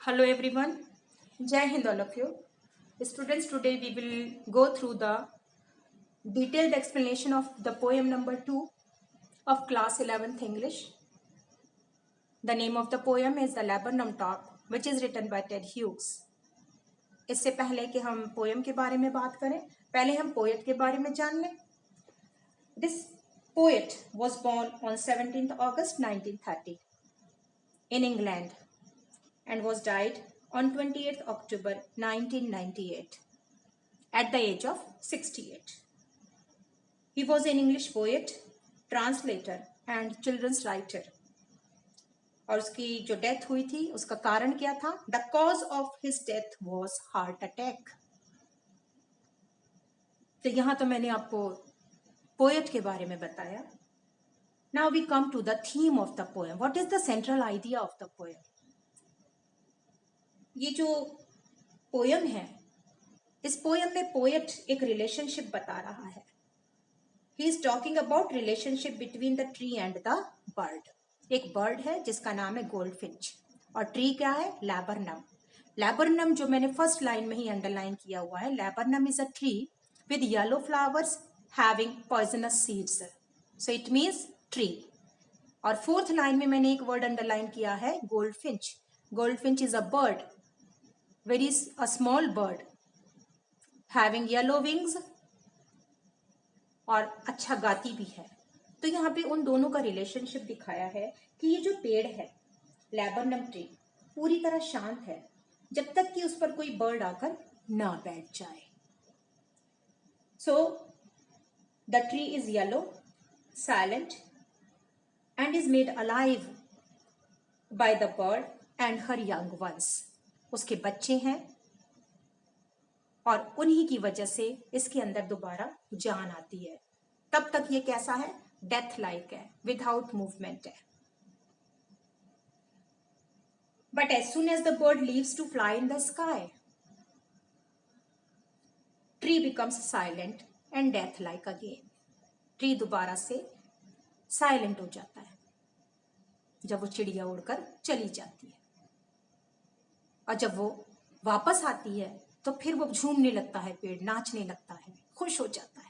Hello everyone, Jai Hind all of you. Students, today we will go through the detailed explanation of the poem number 2 of class 11th English. The name of the poem is The Laburnum Top, which is written by Ted Hughes. इससे पहले कि हम poem के बारे में बात करें, पहले हम पोएट के बारे में जान लें. This poet was born on 17th August 1930 in England and was died on 28th October 1998 at the age of 68. He was an English poet, translator and children's writer. और उसकी जो डेथ हुई थी उसका कारण क्या था? The cause of his death was heart attack. तो यहां तो मैंने आपको पोएट के बारे में बताया. Now we come to the theme of the poem. What is the central idea of the poem? ये जो पोएम है, इस पोएम में पोएट एक रिलेशनशिप बता रहा है. He is talking about relationship between the tree and the bird. एक बर्ड है जिसका नाम है गोल्डफिंच और ट्री क्या है? लैबरनम. लैबरनम जो मैंने फर्स्ट लाइन में ही अंडरलाइन किया हुआ है, laburnum is a tree with yellow flowers having poisonous seeds, so it means tree. और फोर्थ लाइन में मैंने एक वर्ड अंडरलाइन किया है, goldfinch. Goldfinch is a bird, very a small bird having yellow wings और अच्छा गाती भी है. तो यहाँ पे उन दोनों का रिलेशनशिप दिखाया है कि ये जो पेड़ है लैबरनम ट्री पूरी तरह शांत है जब तक कि उस पर कोई बर्ड आकर ना बैठ जाए. So the tree is yellow, silent and is made alive by the bird and her young ones. उसके बच्चे हैं और उन्हीं की वजह से इसके अंदर दोबारा जान आती है. तब तक ये कैसा है? डेथ लाइक है, विदाउट मूवमेंट है. But as soon as the bird leaves to fly in the sky, tree becomes silent and death like again. Tree दोबारा से साइलेंट हो जाता है जब वो चिड़िया उड़कर चली जाती है, और जब वो वापस आती है तो फिर वो झूमने लगता है, पेड़ नाचने लगता है, खुश हो जाता है.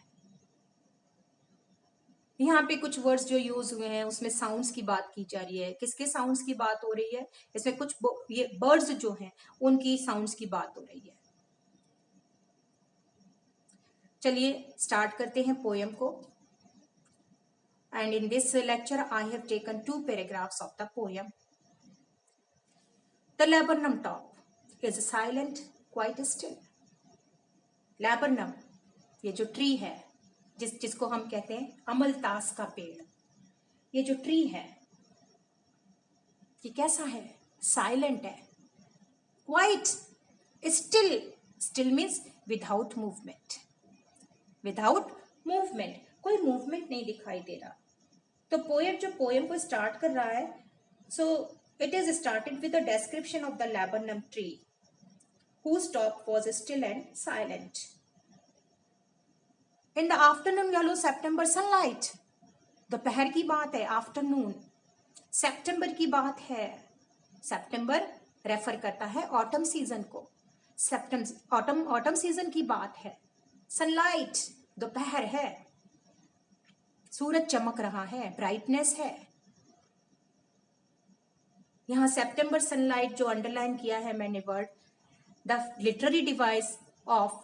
यहाँ पे कुछ वर्ड्स जो यूज हुए हैं उसमें साउंड्स की बात की जा रही है. किसके साउंड्स की बात हो रही है? इसमें कुछ ये बर्ड्स जो हैं उनकी साउंड्स की बात हो रही है. चलिए स्टार्ट करते हैं पोएम को. And in this lecture I have taken 2 paragraphs of the poem. The laburnum top is silent, quite still. Laburnum ये जो ट्री है, जिसको हम कहते हैं अमलतास का पेड़, ये जो ट्री है ये कैसा है? साइलेंट है, quite still. Still means without movement. Without movement, कोई मूवमेंट नहीं दिखाई दे रहा. तो पोएट जो पोएम को स्टार्ट कर रहा है, so it is started with the description of the laburnum tree whose top was still and silent. In the afternoon yellow September sunlight. दोपहर की बात है, आफ्टरनून. सितंबर की बात है. सितंबर रेफर करता है ऑटम सीजन को. ऑटम सीजन की बात है. सनलाइट दोपहर है, सूरज चमक रहा है, ब्राइटनेस है. यहां सितंबर सनलाइट जो अंडरलाइन किया है मैंने word, the literary device of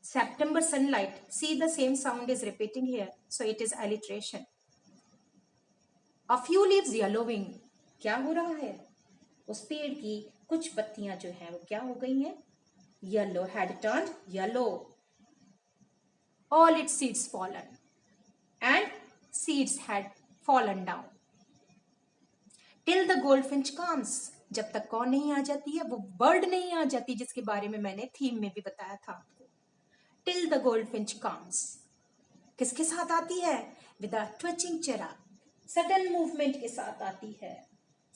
September sunlight. See, the same sound is repeating here, so it is alliteration. A few leaves yellowing. क्या हो रहा है? उस पेड़ की कुछ पत्तियां जो हैं वो क्या हो गई हैं? Yellow, had turned yellow. All its seeds fallen, and seeds had fallen down. Till the goldfinch comes. जब तक कौन नहीं आ जाती है? वो बर्ड नहीं आ जाती जिसके बारे में मैंने थीम में भी बताया था आपको. Till the goldfinch comes. किसके साथ आती है? विद अ ट्विचिंग चेहरा, सडन मूवमेंट के साथ आती है.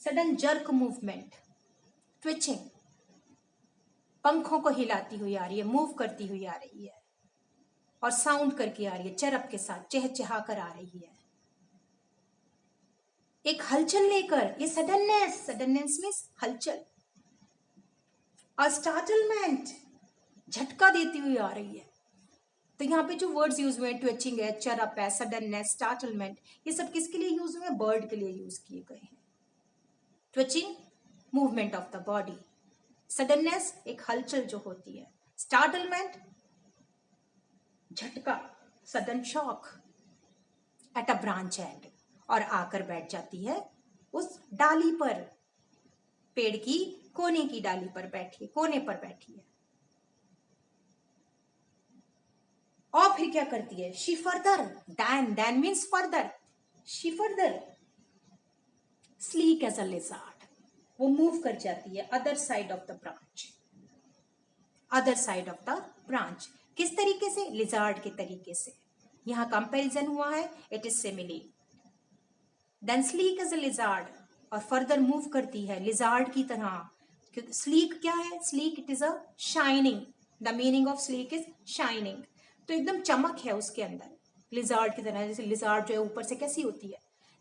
सडन जर्क मूवमेंट, ट्विचिंग, पंखों को हिलाती हुई आ रही है, मूव करती हुई आ रही है, और साउंड करके आ रही है, चरप के साथ चहचहा कर आ रही है, एक हलचल लेकर. ये सडननेस मीन्स हलचल. अ स्टार्टलमेंट, झटका देती हुई आ रही है। तो यहाँ पे जो वर्ड्स यूज हुए हैं, ट्विचिंग है, चरअप है, सडननेस, स्टार्टलमेंट, ये सब किसके लिए यूज हुए हैं? बर्ड के लिए यूज किए गए हैं। Twitching, movement of the body. Suddenness, एक हलचल जो होती है। स्टार्टलमेंट, झटका, sudden shock. At a branch and, और आकर बैठ जाती है उस डाली पर, पेड़ की कोने की डाली पर बैठी, कोने पर बैठी है। और फिर क्या करती है? She further, then means further, she further sleek as a lizard, वो मूव कर जाती है other side of the branch, other side of the branch. किस तरीके से? लिजार्ड के तरीके से। यहां कंपैरिजन हुआ है, it is simile. Then sleek as a lizard, और फर्दर मूव करती है लिजार्ड की तरह। क्योंकि स्लीक क्या है? Sleek, it is a shining, the meaning of sleek is shining. तो एकदम चमक है उसके अंदर, लिजार्ड की तरह। जैसे लिजार्ड जो है ऊपर से कैसी होती है,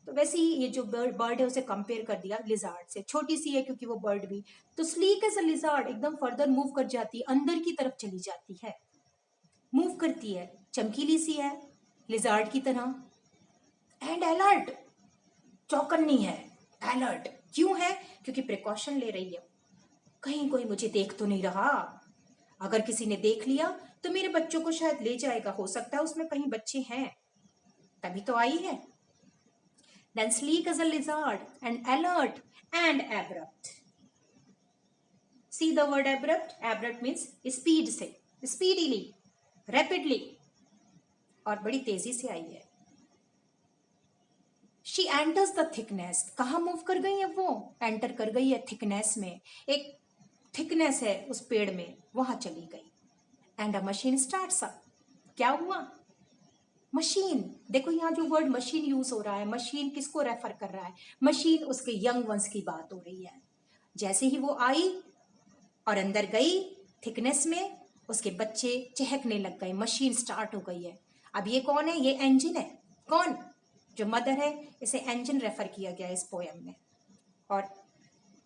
तो वैसे ही ये जो बर्ड है उसे कंपेयर कर दिया लिजार्ड से। छोटी सी है क्योंकि वो बर्ड भी। तो स्लीक एज अ लिजार्ड, एकदम फर्दर मूव कर जाती है, अंदर की तरफ चली जाती है, मूव करती है, चमकीली सी है लिजार्ड की तरह। एंड अलर्ट, चौकन्नी है, अलर्ट क्यों है? क्योंकि प्रिकॉशन ले रही है, कहीं कोई मुझे देख तो नहीं रहा, अगर किसी ने देख लिया तो मेरे बच्चों को शायद ले जाएगा, हो सकता है उसमें कहीं बच्चे हैं, तभी तो आई है। Then sleek as a lizard and alert and abrupt. See the word abrupt? Abrupt means speed से, speedily, rapidly, और बड़ी तेजी से आई है। She enters the thickness, कहाँ मूव कर गई है वो? एंटर कर गई है थिकनेस में, एक थिकनेस है उस पेड़ में, वहां चली गई। And a machine starts up, क्या हुआ? मशीन, देखो यहाँ जो वर्ड मशीन यूज हो रहा है, मशीन किसको रेफर कर रहा है? मशीन उसके यंग वंस की बात हो रही है। जैसे ही वो आई और अंदर गई थिकनेस में, उसके बच्चे चहकने लग गए, मशीन स्टार्ट हो गई है। अब ये कौन है? ये इंजन है। कौन? जो मदर है, इसे इंजन रेफर किया गया इस पोयम में। और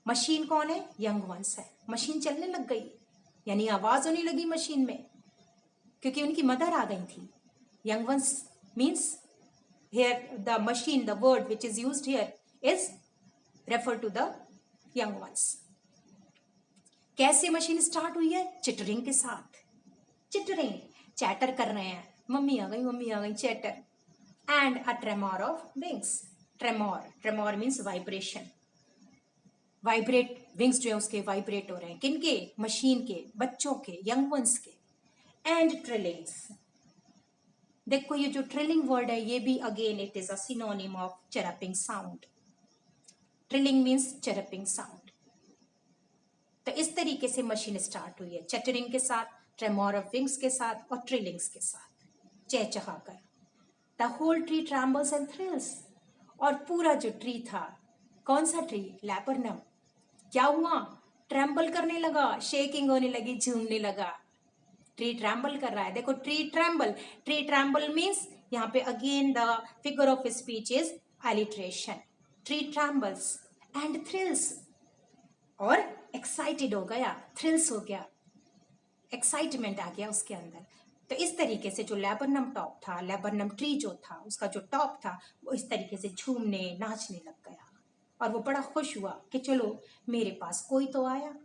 मशीन कौन है? यंग वंस है। मशीन चलने लग गई, यानी आवाज होने लगी मशीन में, क्योंकि उनकी मदर आ गई थी। Young ones means here the machine, the word which is used here is refer to the young ones. कैसे मशीन स्टार्ट हुई है? चिटरिंग के साथ। चिटरिंग, चैटर कर रहे हैं, मम्मी आ गई, मम्मी आ गई, chatter. And a tremor of wings, tremor, tremor means vibration, vibrate, wings जो है उसके वाइब्रेट हो रहे हैं, किनके? मशीन के, बच्चों के, यंग वंस के। एंड ट्रिलिंग्स, देखो ये जो ट्रिलिंग वर्ड है, ये भी again it is a synonym of chirping sound. Trilling means chirping sound. तो इस तरीके से मशीन स्टार्ट हुई है, चटरिंग के साथ, ट्रेमोर ऑफ विंग्स के साथ, और ट्रिलिंग्स के साथ, चहचहाकर। The whole tree trembles and thrills, और पूरा जो ट्री था, कौन सा ट्री? लैबरनम, क्या हुआ? ट्रैम्बल करने लगा, शेकिंग होने लगी, झूमने लगा। ट्री ट्रैम्बल कर रहा है, देखो tree tremble, tree tremble means यहाँ पे again the figure of speech is alliteration. Tree trembles and thrills, और एक्साइटेड हो गया, थ्रिल्स हो गया, एक्साइटमेंट आ गया उसके अंदर। तो इस तरीके से जो लैबरनम टॉप था, लैबरनम ट्री जो था, उसका जो टॉप था, वो इस तरीके से झूमने नाचने लग गया, और वो बड़ा खुश हुआ कि चलो मेरे पास कोई तो आया।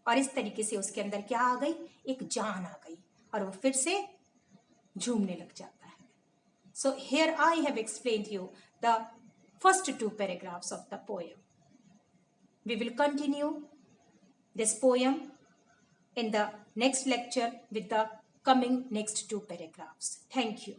और इस तरीके से उसके अंदर क्या आ गई? एक जान आ गई, और वो फिर से झूमने लग जाता है। So here I have explained you the first to paragraphs of the poem. We will continue this poem in the next lecture with the coming next two paragraphs. Thank you.